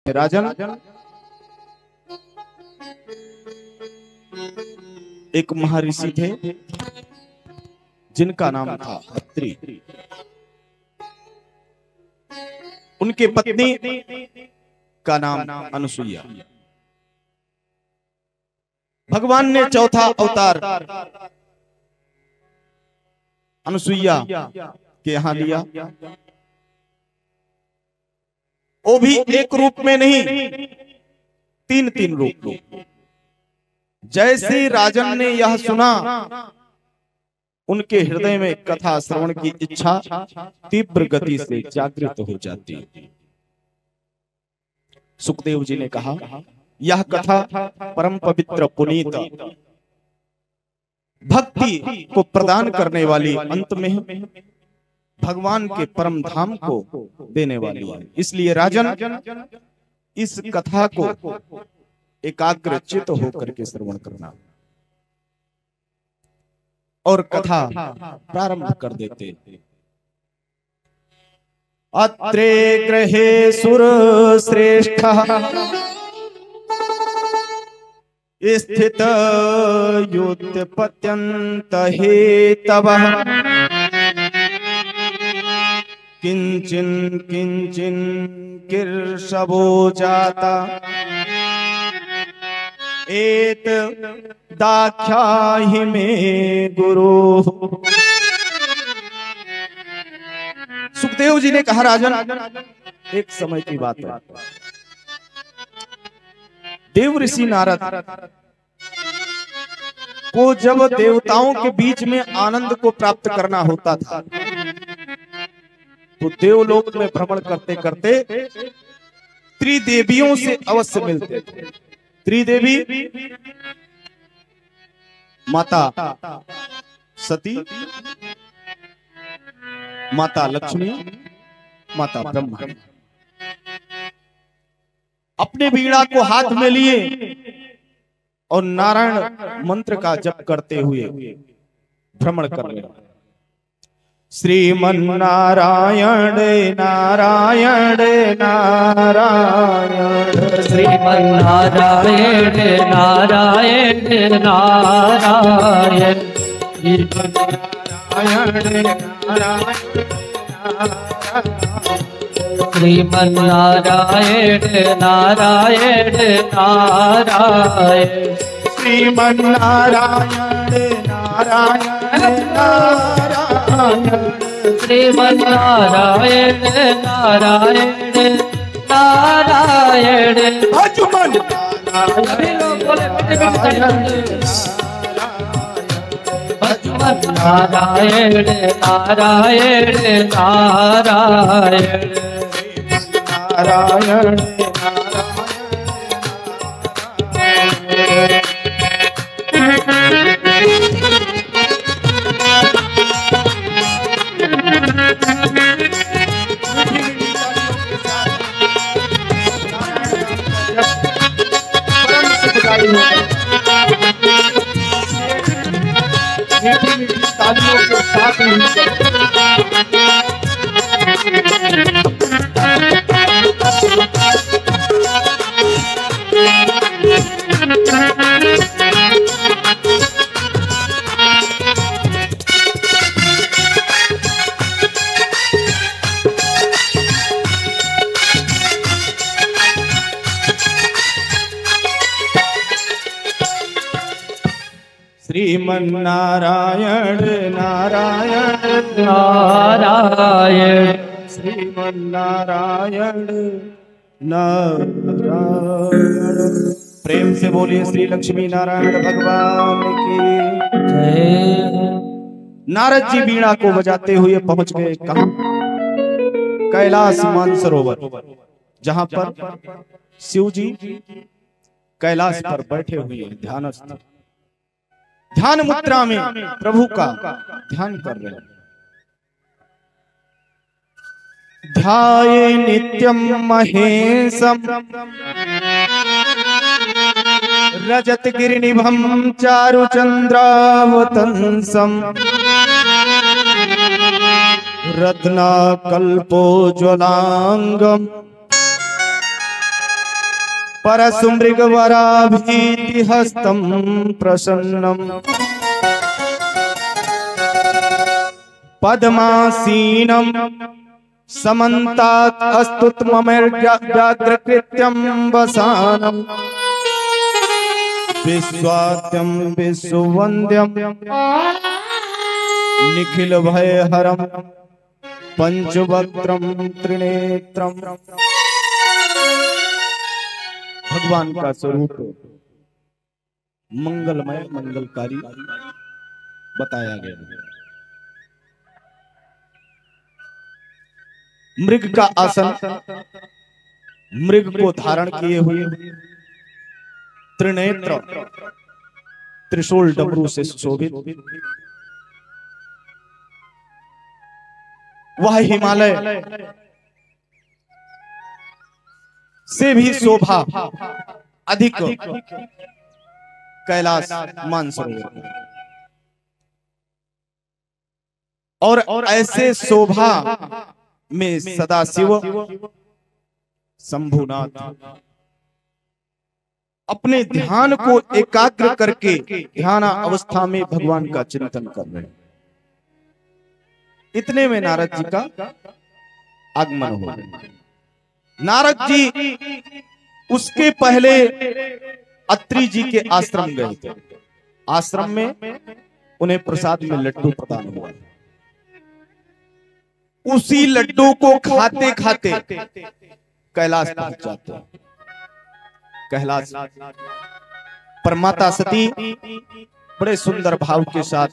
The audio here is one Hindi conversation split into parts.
राजन एक महर्षि थे जिनका नाम था अत्रि। उनके पत्नी का नाम अनुसुईया। भगवान ने चौथा अवतार अनुसुईया के यहाँ लिया। वो भी एक रूप में नहीं, तीन तीन रूप में। जैसे राजन ने यह सुना, उनके हृदय में कथा श्रवण की इच्छा तीव्र गति से जागृत हो जाती। सुखदेव जी ने कहा, यह कथा परम पवित्र पुनीत भक्ति को प्रदान करने वाली, अंत में भगवान के परम धाम को देने वाली है। इसलिए राजन, इस कथा को एकाग्र चित्त होकर के श्रवण करना। और कथा प्रारंभ कर देते। अत्रे ग्रहे सुर श्रेष्ठ स्थित युत्पत्यंत हेतवः किंचिन किंचिन किर्शवो जाता एत दाख्याहि में गुरु। सुखदेव जी ने कहा, राजन, एक समय की बात है। देव ऋषि नारद को जब देवताओं के बीच में आनंद को प्राप्त करना होता था, तो देवलोक में भ्रमण करते करते त्रिदेवियों से अवश्य मिलते थे। त्रिदेवी माता सती, माता लक्ष्मी, माता ब्रह्मा। अपने वीणा को हाथ में लिए और नारायण मंत्र का जप करते हुए भ्रमण कर रहे। श्रीमन नारायण नारायण नारायण, श्रीमन नारायण नारायण नारायण, श्रीमन नारायण नारायण, श्रीमन नारायण नारायण नारायण, श्रीमन नारायण नारायण नारायण, श्रीमन नारायण नारायण नारायण। अजुमन सभी लोग बोले अजुमन नारायण नारायण नारायण, नारायण तालियों के साथ श्रीमन नारायण नारायण नारायण, श्रीमन नारायण नारायण। प्रेम से बोलिए श्री लक्ष्मी नारायण भगवान की जय। नारद जी वीणा को बजाते हुए पहुंच गए कहां? कैलाश मानसरोवर, जहां पर शिव जी कैलाश पर बैठे हुए ध्यानस्थ, ध्यान मुद्रा में प्रभु का ध्यान कर रहे हैं। ध्याये नित्यम महेशम रजत गिरिनिभम चारु चंद्रावतंसम रत्ना कल्पोज्वलांगम परसुमृगवराभीतिहस्तं प्रसन्नं पद्मासीनं समन्तात् अस्तुत्ममेर्व्याघ्रकृत्यं वसानं विश्वाद्यं विश्ववन्द्यं निखिल भयहरं पंचवक्त्रं त्रिनेत्रं। भगवान का स्वरूप मंगलमय मंगलकारी बताया गया। मृग का आसन, मृग को धारण किए हुए, त्रिनेत्र त्रिशूल डमरू से सुशोभित, वह हिमालय से भी शोभा अधिक कैलाश मानसरोवर, और ऐसे शोभा में सदाशिव शंभुनाथ अपने ध्यान को एकाग्र करके ध्यान अवस्था में भगवान का चिंतन कर रहे हैं। इतने में नारद जी का आगमन हो गया। नारद जी उसके पहले अत्रि जी के आश्रम गए थे। आश्रम में उन्हें प्रसाद में लड्डू प्रदान हुआ। उसी लड्डू को खाते खाते कैलाश पहुंच जाते हैं। कैलाश पर माता सती बड़े सुंदर भाव के साथ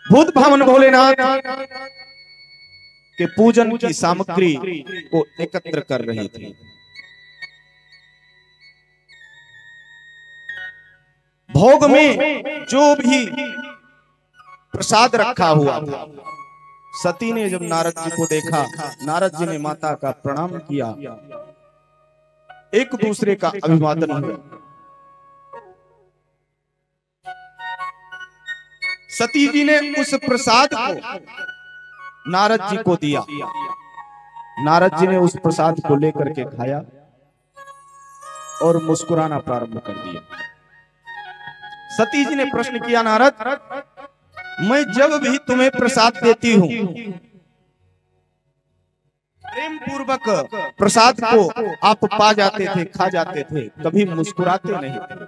भूत भावन भोलेनाथ के पूजन की सामग्री को एकत्र कर रही थी। भोग में जो भी प्रसाद रखा हुआ था, सती ने जब नारद जी को देखा, नारद जी ने माता का प्रणाम किया, एक दूसरे का अभिवादन हुआ। सती जी ने उस प्रसाद को नारद जी को दिया। नारद जी ने उस प्रसाद को लेकर के खाया और मुस्कुराना प्रारंभ कर दिया। सती जी ने प्रश्न किया, नारद, मैं जब भी तुम्हें प्रसाद देती हूं, प्रेम पूर्वक प्रसाद को आप पा जाते थे, खा जाते थे, कभी मुस्कुराते नहीं थे।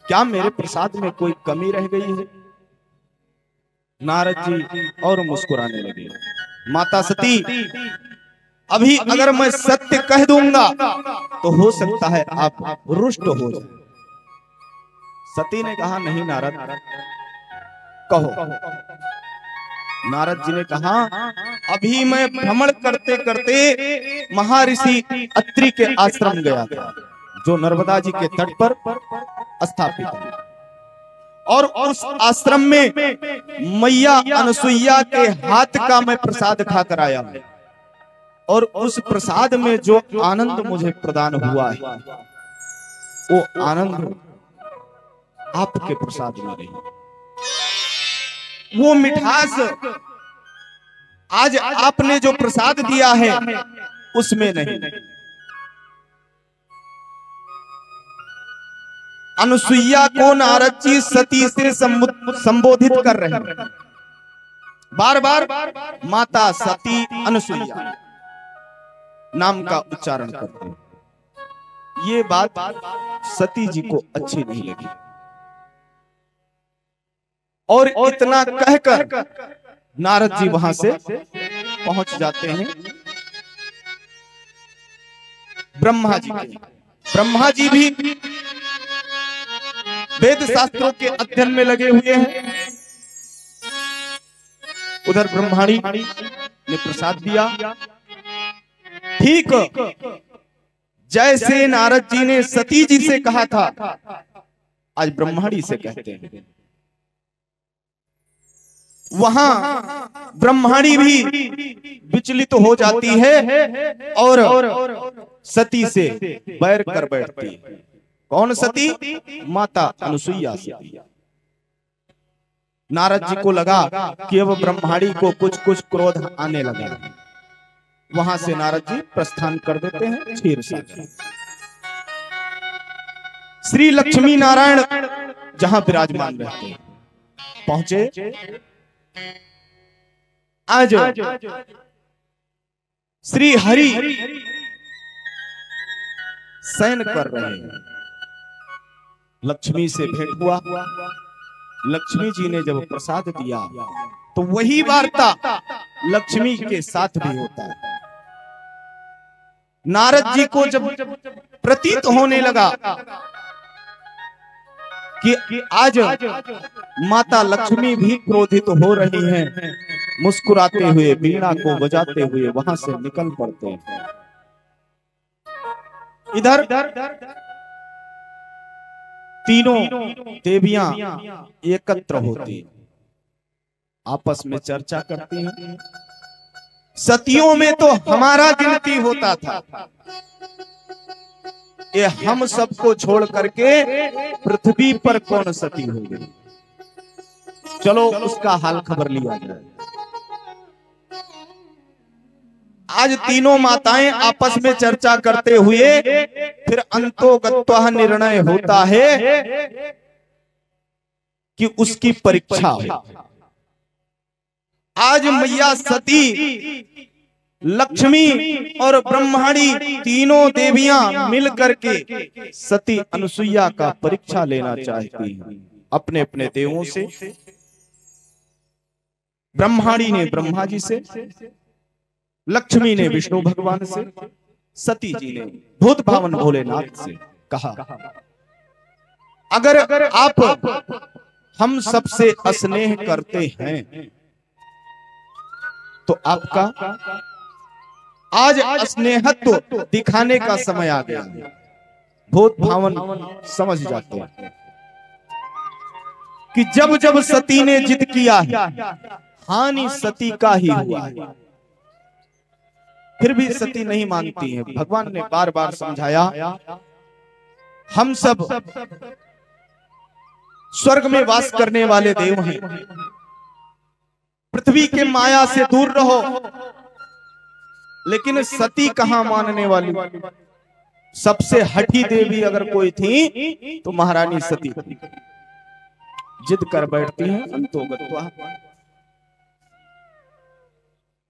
क्या मेरे प्रसाद में कोई कमी रह गई है? नारद जी और मुस्कुराने लगे। माता सती, अभी अगर मैं सत्य कह दूंगा तो हो सकता है आप रुष्ट हो जाए। सती ने कहा, नहीं नारद, कहो। नारद जी ने कहा, अभी मैं भ्रमण करते करते महर्षि अत्रि के आश्रम गया था, जो नर्मदा जी के तट पर स्थापित है। और उस आश्रम में मैया अनसुईया के हाथ का मैं प्रसाद खाकर आया हूं, और उस प्रसाद में जो आनंद मुझे प्रदान हुआ है, वो आनंद आपके प्रसाद में नहीं। वो मिठास आज आपने जो प्रसाद दिया है उसमें नहीं। अनुसुईया को नारद जी सती से संबोधित कर रहे हैं, बार बार माता सती अनुसुईया नाम का उच्चारण करते हैं। ये बात सती जी को अच्छी नहीं लगी, और इतना कहकर नारद जी वहां से पहुंच जाते हैं ब्रह्मा जी के। ब्रह्मा जी भी वेद शास्त्रों के अध्ययन में लगे हुए हैं। उधर ब्रह्माणी ने प्रसाद दिया। ठीक जैसे नारद जी ने सती जी से कहा था, आज ब्रह्माणी से कहते हैं। वहां ब्रह्माणी भी विचलित हो जाती है और सती से बैर कर बैठती है। कौन सती? माता अनुसुईया सती। नारद जी को लगा कि अब ब्रह्माणी को कुछ कुछ क्रोध आने लगा। वहां से नारद जी प्रस्थान कर देते हैं क्षीर सागर। श्री लक्ष्मी नारायण जहां विराजमान रहते हैं पहुंचे। आज श्री हरि शयन कर रहे हैं। लक्ष्मी से भेंट हुआ। लक्ष्मी जी ने जब प्रसाद दिया तो वही वार्ता लक्ष्मी के साथ भी होता है। नारद जी को जब प्रतीत होने लगा कि आज माता लक्ष्मी भी क्रोधित हो रही हैं, मुस्कुराते हुए वीणा को बजाते हुए वहां से निकल पड़ते हैं। इधर तीनों देवियां एकत्र होती आपस में चर्चा करती हैं। सतियों में तो हमारा गिनती होता था, ये हम सबको छोड़ करके पृथ्वी पर कौन सती हो गई, चलो उसका हाल खबर लिया जाए। आज तीनों माताएं आपस में चर्चा करते हुए फिर अंतोगत्वा निर्णय होता है कि उसकी परीक्षा हो। आज मैया सती, लक्ष्मी और ब्रह्माणी तीनों देवियां मिल करके सती अनुसुईया का परीक्षा लेना चाहती हैं अपने अपने देवों से। ब्रह्माणी ने ब्रह्मा जी से, लक्ष्मी ने विष्णु भगवान से, सती जी ने भूत भावन भोलेनाथ से कहा, अगर आप हम सबसे स्नेह करते हैं तो आपका आज स्नेहत्व दिखाने का समय आ गया है। भूत भावन समझ जाते हैं कि जब जब सती ने जिद किया है हानि सती का ही हुआ है, फिर भी सती नहीं मानती है। भगवान ने बार बार समझाया, हम सब स्वर्ग में वास करने वाले देव हैं, पृथ्वी के माया से दूर रहो। लेकिन सती कहां मानने वाली, सबसे हठी देवी अगर कोई थी तो महारानी सती थी। जिद कर बैठती हैं अंतोगत्वा।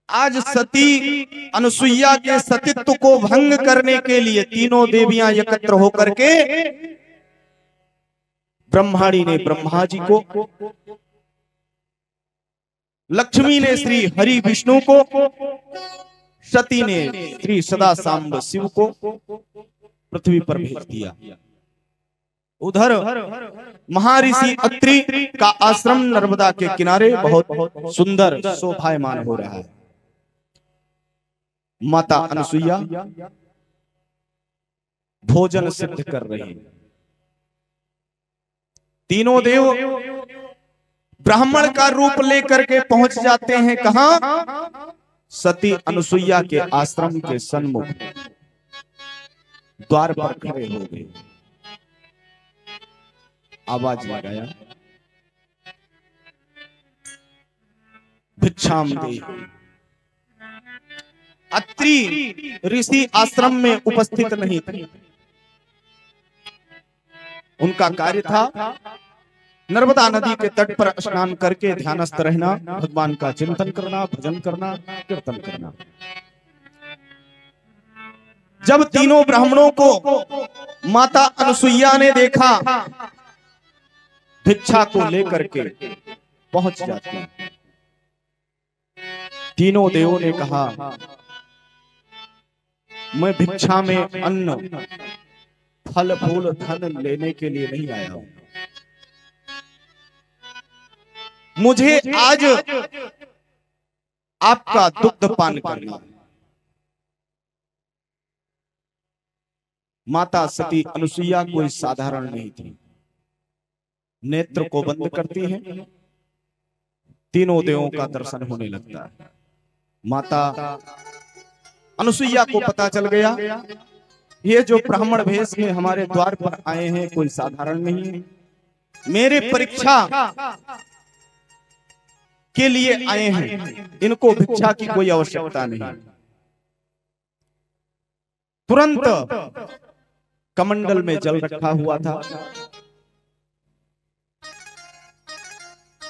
आज सती अनुसुईया के सतीत्व को भंग करने के लिए तीनों देवियां एकत्र होकर के ब्रह्माणी ने ब्रह्मा जी को, लक्ष्मी ने श्री हरि विष्णु को, सती ने श्री सदा सांब शिव को पृथ्वी पर भेज दिया। उधर महर्षि अत्रि का आश्रम नर्मदा के किनारे बहुत सुंदर शोभायमान हो रहा है। माता अनुसुईया भोजन सिद्ध कर रही है। तीनों देव ब्राह्मण का रूप लेकर के पहुंच जाते हैं कहां? सती अनुसुईया के आश्रम के सन्मुख द्वार पर खड़े हो गए। आवाज लगाया, भिक्षाम दे। अत्रि ऋषि आश्रम में उपस्थित नहीं थे। उनका कार्य था नर्मदा नदी के तट पर स्नान करके ध्यानस्थ रहना, भगवान का चिंतन करना, भजन करना, कीर्तन करना। जब तीनों ब्राह्मणों को माता अनुसुईया ने देखा, भिक्षा को लेकर के पहुंच जाते हैं। तीनों देवों ने कहा, मैं भिक्षा में अन्न, फल फूल धन लेने के लिए नहीं आया हूं। मुझे आज आपका दुग्ध पान करना है। माता सती अनुसुईया कोई साधारण नहीं थी। नेत्र को बंद करती हैं, तीनों देवों का दर्शन होने लगता है। माता अनुसुईया को पता चल गया, ये जो ब्राह्मण भेष में हमारे द्वार पर आए हैं कोई साधारण नहीं है, मेरे परीक्षा के लिए आए हैं, इनको भिक्षा की कोई आवश्यकता नहीं। तुरंत कमंडल में जल रखा हुआ था।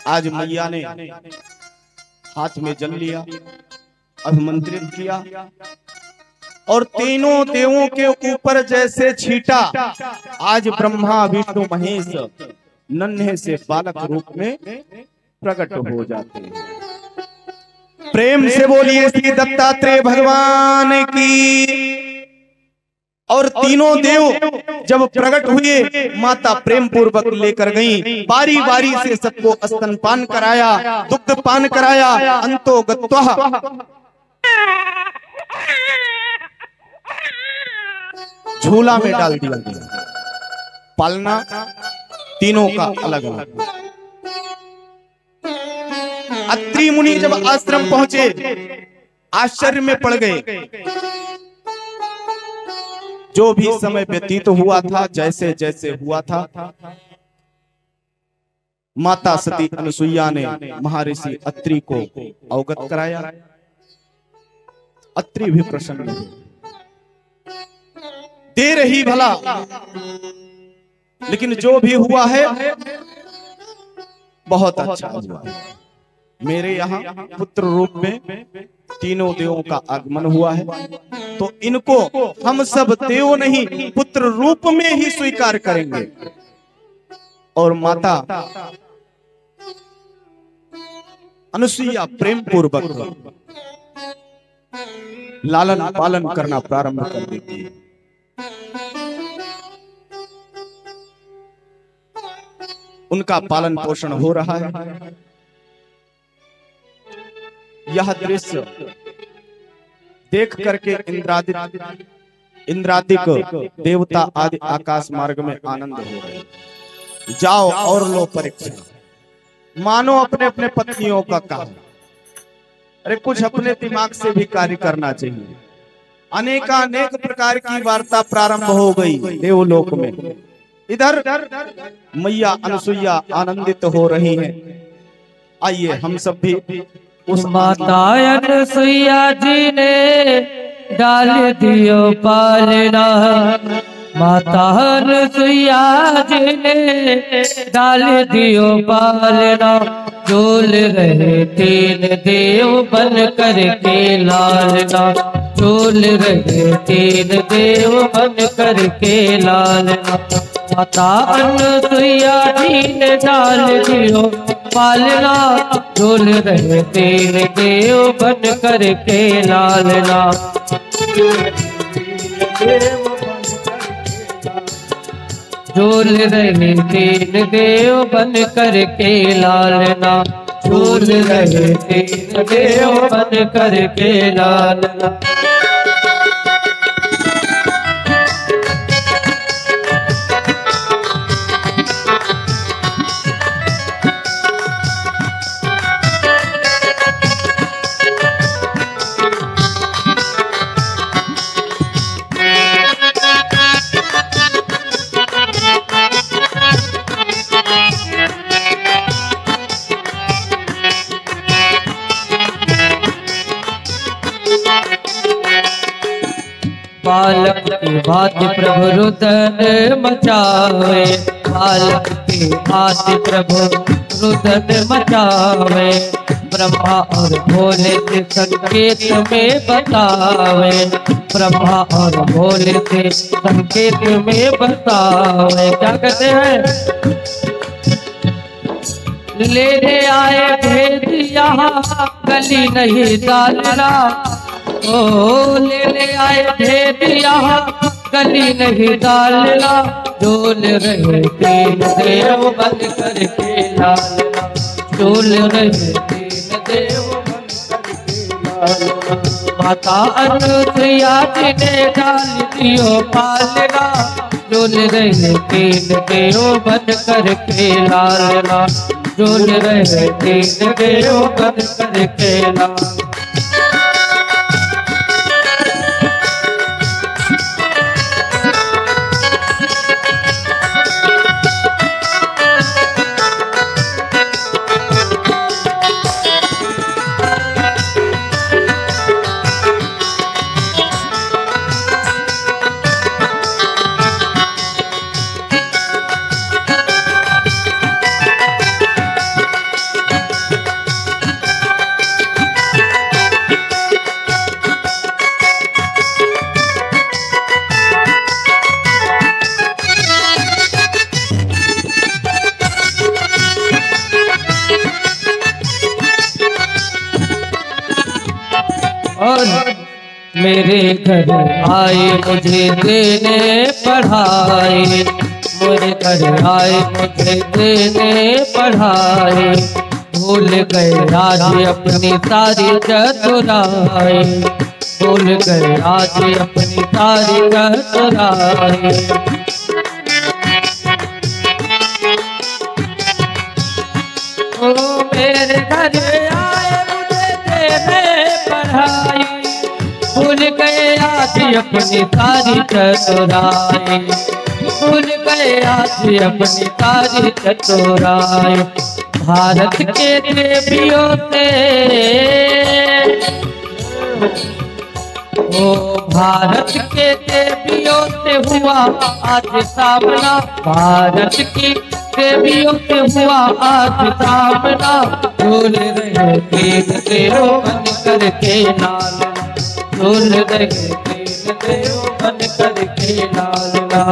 आज मैया ने हाथ में जल लिया, अभिमंत्रित किया और तीनों देवों के ऊपर जैसे छीटा, आज ब्रह्मा विष्णु महेश नन्हे से बालक रूप में प्रकट हो जाते हैं। प्रेम से बोलिए श्री दत्तात्रेय भगवान की। और तीनों देव जब प्रकट हुए, माता प्रेम पूर्वक लेकर गई, बारी बारी से सबको स्तनपान कराया, दुग्ध पान कराया, अंतो गत्वा झूला में डाल दिया गया। पालना तीनों का अलग अलग। अत्रि मुनि जब आश्रम पहुंचे, आश्चर्य में पड़ गए। जो भी समय व्यतीत हुआ था, जैसे जैसे हुआ था, माता सती अनुसुईया ने महर्षि अत्रि को अवगत कराया। अत्रि भी प्रसन्न हुए। देर ही भला, लेकिन जो भी हुआ है बहुत अच्छा हुआ। मेरे यहाँ पुत्र रूप में तीनों देवों का आगमन हुआ है, तो इनको हम सब देव नहीं पुत्र रूप में ही स्वीकार करेंगे। और माता अनुसुईया प्रेम पूर्वक लालन पालन करना प्रारंभ कर देती है। उनका पालन पोषण हो रहा है। यह दृश्य देख करके इंद्रादिक देवता आदि आकाश मार्ग में आनंद हो रहे। जाओ और लो परीक्षा, मानो अपने अपने पत्नियों का काम। अरे कुछ अपने दिमाग से भी कार्य करना चाहिए। अनेकानेक प्रकार की वार्ता प्रारंभ हो गई देवलोक में। इधर मैया अनुसुईया आनंदित हो रही हैं। आइए हम सब भी उस माता अनुसुईया जी ने डाल दियो पालना। माता अनुसुईया जी ने डाल दियो पालना। झूल रहे तीन देव बन कर के लालना। झूल रहे तीन देव बन कर के लालना। माता अनुसुईया जी ने डाल दियो पालना। झूल रहे तीन देव बन कर के लालना। झूल रहे तीन देव बन कर के लालना। झूल रहे तीन देव बन कर के लालना। बालक की भांति प्रभु रुदन मचावे। बालक की भांति प्रभु रुदन मचावे। ब्रह्मा और भोले के संकेत में बतावे। ब्रह्मा और भोले के संकेत में बतावे। क्या कहते हैं? लेने आए भेद यहाँ गली नहीं डालना। ओ लेने आए भेद यहाँ गली नहीं डालना। झूल रहे तीन देव बन कर के लालना। झूल रहे तीन देव बन कर के लालना। माता अनुसुईया जी ने डाल दियो पालना। झूल रहे तीन देव बन कर के लालना। झूल रहे तीन देव बन कर के लालना। मेरे घर आए मुझे देने पढ़ाई, मेरे घर आए मुझे देने पढ़ाई। भूल गए आज अपनी सारी चतुराई, भूल गए आज अपनी सारी चतुराई। ओ मेरे घर आए मुझे देने पढ़ाई, भूल गए आज अपनी सारी चतुराई, भूल गए आज अपनी सारी चतुराई। भारत के देवियों से ओ भारत के देवियों से हुआ आज सामना, भारत की देवियों से हुआ आज सामना। झूल रहे तीन देव बन करके लालना, झूल रहे तीन देव बन करके लालना।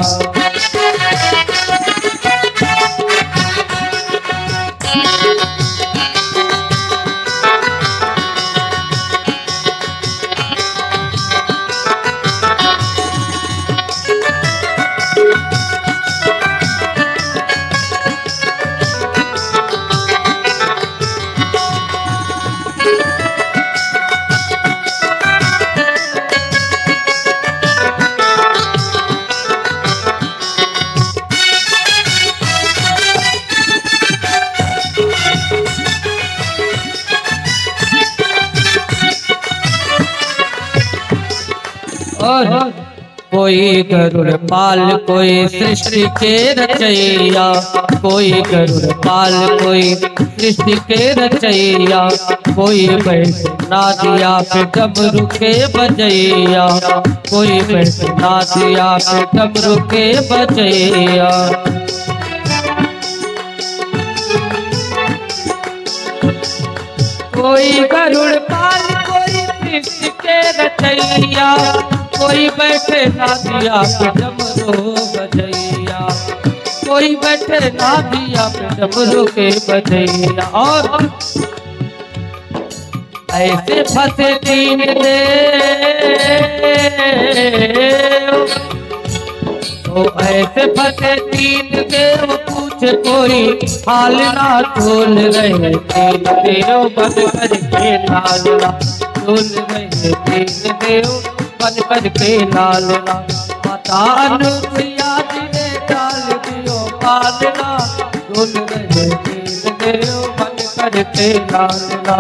और कोई गरुड़ पाल कोई सृष्टि के रचैया, कोई गरुड़ पाल कोई सृष्टि के रचैया। कोई बैठना दिया पे डमरू के बजैया, कोई बैठना दिया पे डमरू के बजैया। कोई गरुड़ पाल कोई सृष्टि के रचैया, कोई बैठे ना दिया पे डमरू बजैया, कोई बैठे ना दिया पे डमरू के बजैया। और ऐसे फंसे तीन देव, ओ ऐसे फंसे तीन देव पूछे कोई हाल ना। झूल रहे तीन देव बन करके लालना, झूल रहे तीन देव बन करके लालना। माता अनुसुईया जी ने डाल दियो पालना, झूल रहे तीन देव बन करके लालना।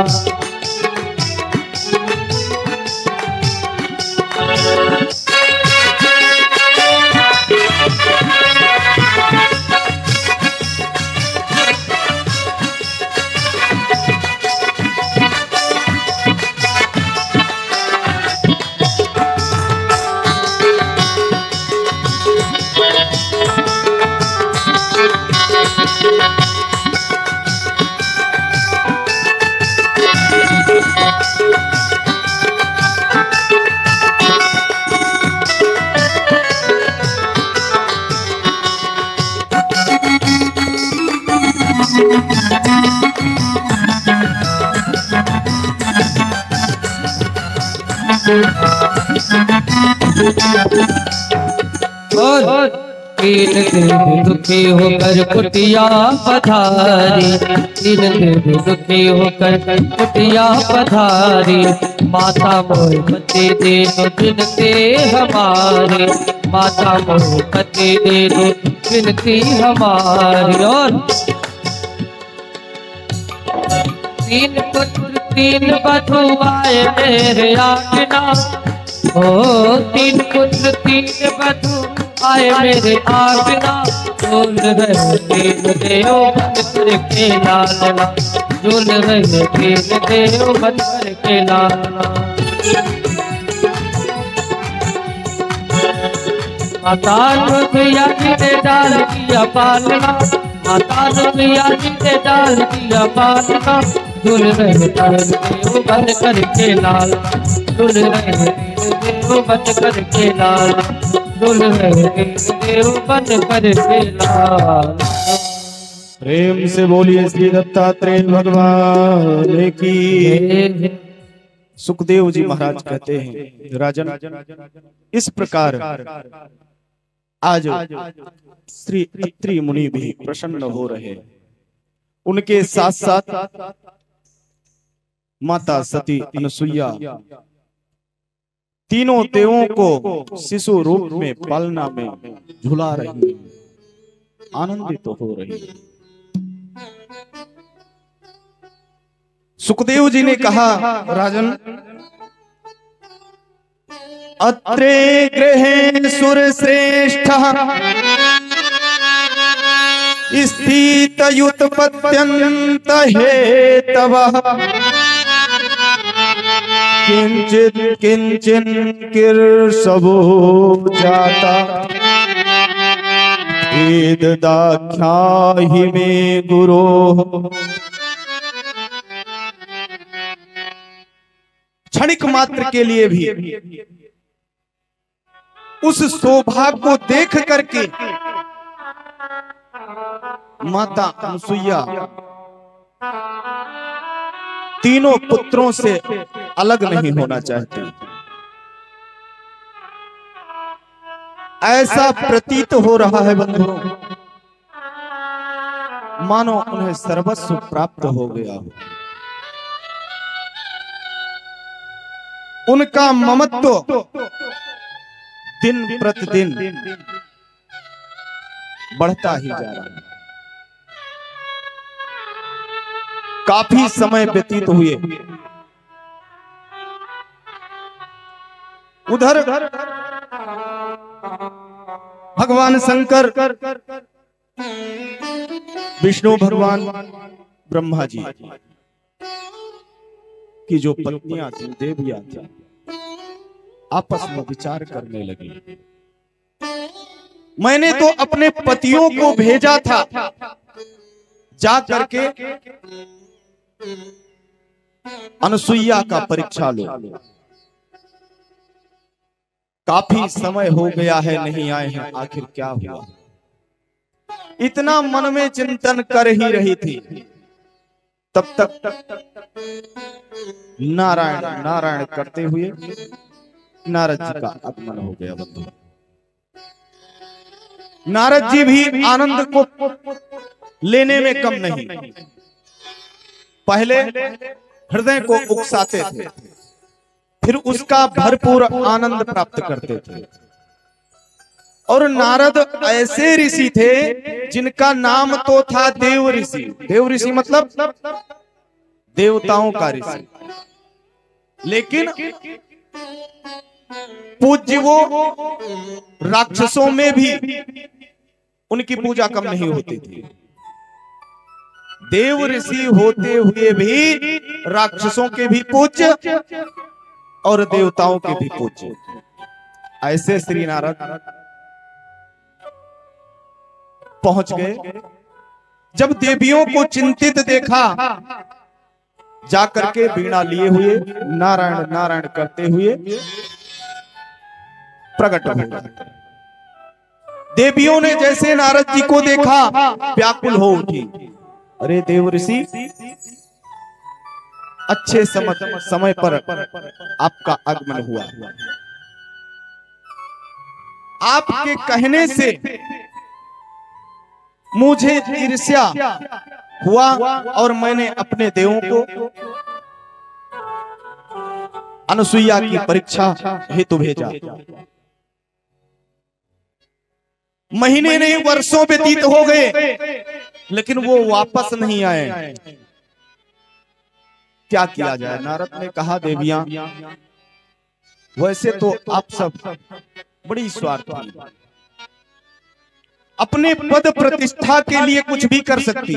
और तीन दिन दुखी होकर कुटिया पधारी, तीन दिन दुखी होकर कुटिया पधारी। माता मोर पति दे दो बिनती हमारी, माता मोर पति दे दो बिनती हमारी। और तीन पुत्र तीन बधू आए मेरे आंगना, ओ तीन पुत्र तीन बधू आए मेरे आंगना। झूल रहे तीन देव बन करके लालना, झूल रहे तीन देव बन करके लालना। माता अनुसुईया जी ने डाल दिया पालना, माता अनुसुईया जी ने डाल दिया पालना। झूल रहे तीन देव बन करके लालना, झूल रहे तीन देव बन करके लालना, झूल रहे तीन देव बन करके लालना। प्रेम से बोलिए श्री दत्तात्रेय भगवान की। सुखदेव जी महाराज कहते हैं, राजन इस प्रकार आज श्री अत्रि मुनि भी प्रसन्न हो रहे हैं। उनके साथ साथ माता सती अनसुईया तीनों देवों को शिशु रूप में पालना में झुला रही है, आनंदित हो रही है। सुखदेव जी ने कहा, राजन अत्रे गृहे सुर श्रेष्ठ स्थित युत्पत्यंत हेतवः किंचित किंचिन किर्शवो जाता एतदाख्याहि मे गुरो। क्षणिक मात्र के लिए भी उस सौभाग्य को देख करके माता अनसुईया तीनों पुत्रों से अलग नहीं होना चाहती। ऐसा प्रतीत हो रहा है बंधुओं, मानो उन्हें सर्वस्व प्राप्त हो गया हो। उनका ममत्व दिन प्रतिदिन बढ़ता ही जा रहा है। काफी समय व्यतीत हुए, उधर भगवान शंकर, विष्णु भगवान, ब्रह्मा जी की जो पत्नियां थी, देवियां थी, आपस में विचार करने लगी। मैंने तो अपने पतियों को भेजा था जा करके अनसुईया का परीक्षा लो। काफी समय हो गया है, नहीं आए हैं, आखिर क्या हुआ? इतना मन में चिंतन कर ही रही थी, तब तक नारायण नारायण करते हुए नारद जी का आगमन हो गया। बंधु, नारद जी भी आनंद को लेने में कम नहीं। पहले हृदय को उकसाते थे, फिर उसका भरपूर आनंद प्राप्त करते थे। और नारद ऐसे ऋषि थे जिनका नाम तो था देव ऋषि। देव ऋषि मतलब देवताओं का ऋषि, लेकिन पूज्य वो राक्षसों में भी उनकी पूजा कम नहीं होती थी। देव ऋषि होते हुए भी राक्षसों के भी पूज्य और देवताओं के भी पूज्य। ऐसे श्री नारद पहुंच गए। जब देवियों को चिंतित देखा, जाकर के वीणा लिए हुए नारायण नारायण करते हुए प्रकट हो गए। देवियों ने जैसे नारद जी को देखा, व्याकुल हो उठी। अरे देव ऋषि, अच्छे समय पर आपका आगमन हुआ। आपके कहने से मुझे ईर्ष्या हुआ और मैंने अपने देवों को अनसुईया की परीक्षा हेतु भेजा। महीने नहीं, वर्षों व्यतीत हो गए, लेकिन वो वापस नहीं आए। क्या किया जाए? नारद ने कहा, देवियां, वैसे तो आप सब बड़ी स्वार्थी, अपने पद प्रतिष्ठा के लिए कुछ भी कर सकती,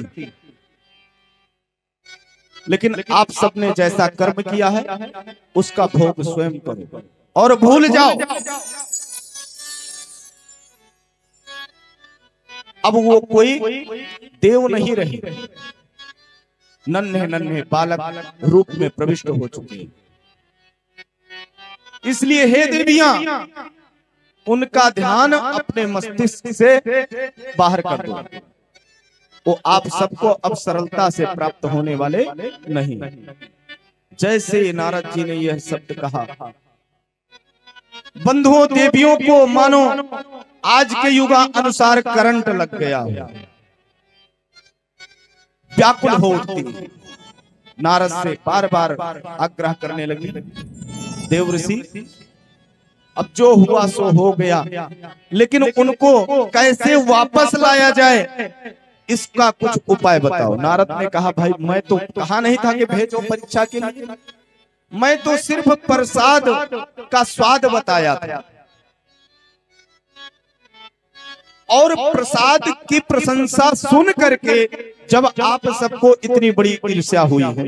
लेकिन आप सबने जैसा कर्म किया है उसका भोग स्वयं करो और भूल जाओ। अब वो कोई देव नहीं रही, नन्हे नन्हे बालक रूप में प्रविष्ट हो चुके। इसलिए हे देवियां, उनका ध्यान अपने मस्तिष्क से बाहर कर दो। वो आप सबको अब सरलता से प्राप्त होने वाले नहीं। जैसे नारद जी ने यह शब्द कहा, बंधुओं देवियों को मानो आज के युग अनुसार करंट लग गया, व्याकुल हो उठती, नारद से बार बार आग्रह करने लगी, देवर्षि अब जो हुआ सो हो गया, लेकिन उनको कैसे वापस लाया जाए इसका कुछ उपाय बताओ। नारद ने कहा, भाई मैं तो कहा नहीं था कि भेजो परीक्षा के लिए, मैं तो सिर्फ प्रसाद का स्वाद बताया था, और प्रसाद की प्रशंसा सुन करके जब आप सबको इतनी बड़ी ईर्ष्या हुई है,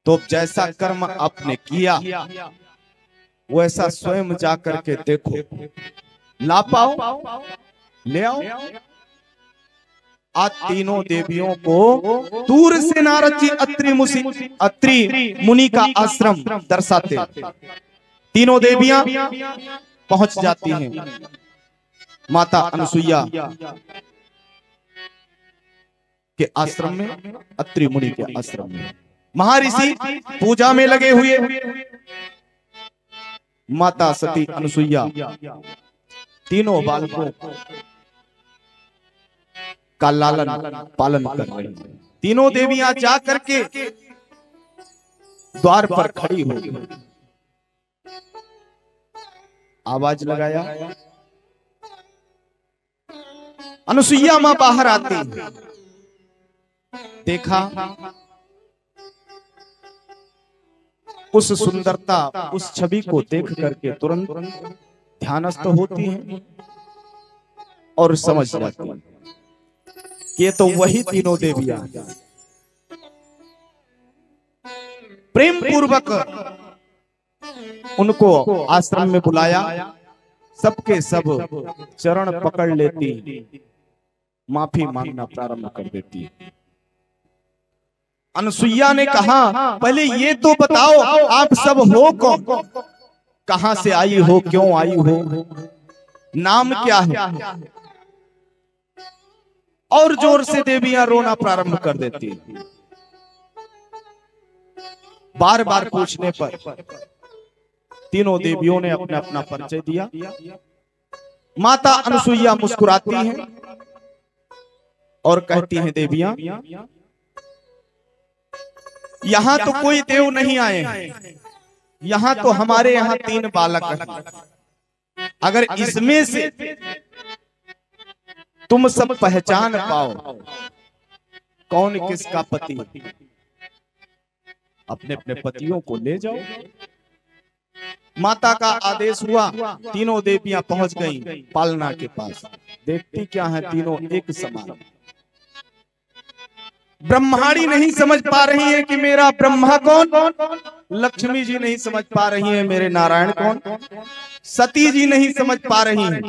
तो जैसा कर्म आपने किया वैसा स्वयं जा करके देखो, ला पाओ ले आओ। आज तीनों देवियों को दूर से नारद जी अत्रि मुनि का आश्रम दर्शाते, तीनों देवियां पहुंच जाती हैं माता अनसुईया के आश्रम में, अत्रि मुनि के आश्रम में। महर्षि पूजा में लगे हुए, माता सती अनसुईया तीनों बालकों का लालन पालन कर रही हैं। तीनों देवियां जा करके द्वार पर खड़ी हो गई, आवाज लगाया, अनसुईया मां बाहर आती, देखा उस सुंदरता, उस छवि को देख करके तुरंत ध्यानस्थ होती हैं और समझ जाती हैं कि ये तो वही तीनों देवियां। प्रेम पूर्वक उनको आश्रम में बुलाया, सबके सब चरण पकड़ लेती, माफी मांगना प्रारंभ कर देती। अनसुईया ने कहा, पहले ये तो बताओ आप सब हो कौन, कहां से आई हो, क्यों आई हो, नाम क्या है? और जोर से देवियां रोना प्रारंभ कर देती। बार बार पूछने पर तीनों देवियों ने अपना अपना परिचय दिया। माता अनसुईया मुस्कुराती हैं और कहती हैं, देवियां यहां तो कोई देव नहीं आए हैं, यहां तो हमारे यहां 3 बालक हैं। अगर इसमें से तुम सब पहचान पाओ कौन किसका पति, अपने अपने पतियों को ले जाओ। माता का आदेश हुआ, तीनों देवियां पहुंच गईं पालना के पास। देखती क्या है, तीनों एक समान। ब्रह्माणी नहीं समझ पा रही है कि मेरा ब्रह्मा कौन, लक्ष्मी जी नहीं समझ पा रही है मेरे नारायण कौन, सती जी नहीं समझ पा रही है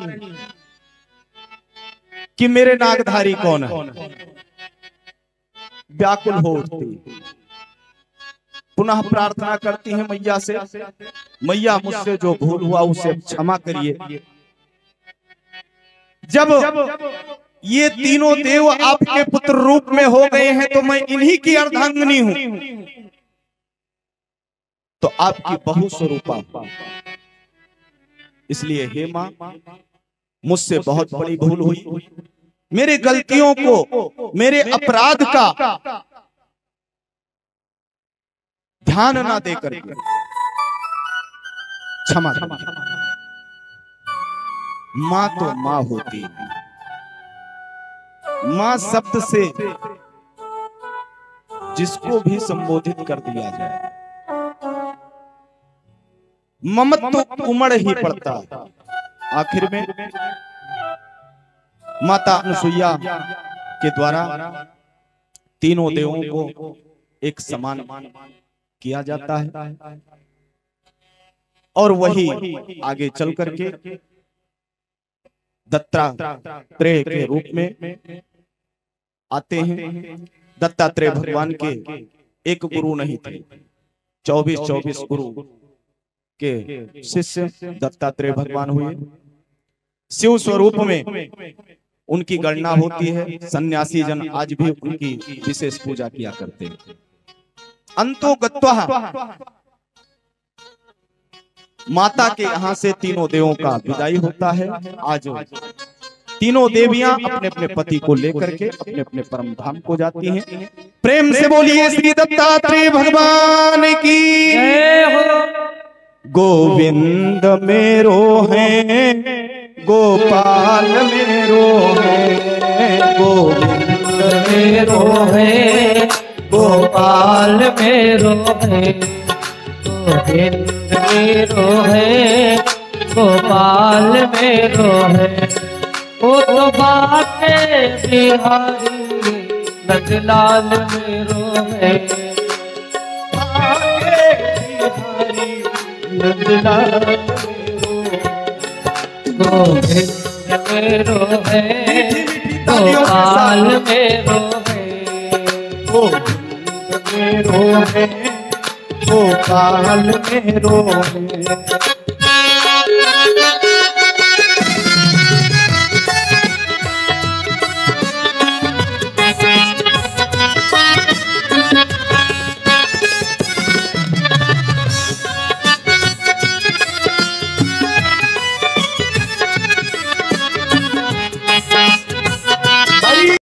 कि मेरे नागधारी कौन है। व्याकुल हो उठती, पुनः प्रार्थना करती हैं मैया से, मैया मुझसे जो भूल हुआ उसे क्षमा करिए। जब ये तीनों देव आपके पुत्र रूप में हो गए हैं तो मैं इन्हीं की अर्धांगिनी हूं, तो आपकी बहु स्वरूपा, इसलिए हे मां मुझसे बहुत बड़ी भूल हुई, मेरे गलतियों को, मेरे अपराध का ध्यान ना देकर क्षमा। मां तो मां होती, मां शब्द से जिसको भी संबोधित कर दिया जाए ममत्व तो उमड़ ही पड़ता। आखिर में माता अनसुईया के द्वारा तीनों देवों को एक समान किया जाता है और वही आगे चल करके दत्तात्रेय के रूप में आते हैं। दत्तात्रेय भगवान के एक गुरु नहीं थे, 24 गुरु के शिष्य दत्तात्रेय भगवान हुए। शिव स्वरूप में उनकी गणना होती है, सन्यासी जन आज भी उनकी विशेष पूजा किया करते हैं। अंतो गत्वा माता के यहाँ से तीनों देवों का विदाई होता है। आज तीनों देवियां अपने अपने पति को लेकर के अपने अपने परम धाम को जाती हैं। प्रेम से बोलिए श्री दत्तात्रेय भगवान की जय हो। गोविंद मेरो है गोपाल मेरो है, गोविंद मेरो है गोपाल मेरो है, गोविंद मेरो है गोपाल मेरो है। ओ तो बाटे बिहारी नंदलाल मेरो है, नंदलाल गोविंद मेरो है गोपाल मेरो है, गोविंद मेरो है गोपाल मेरो है।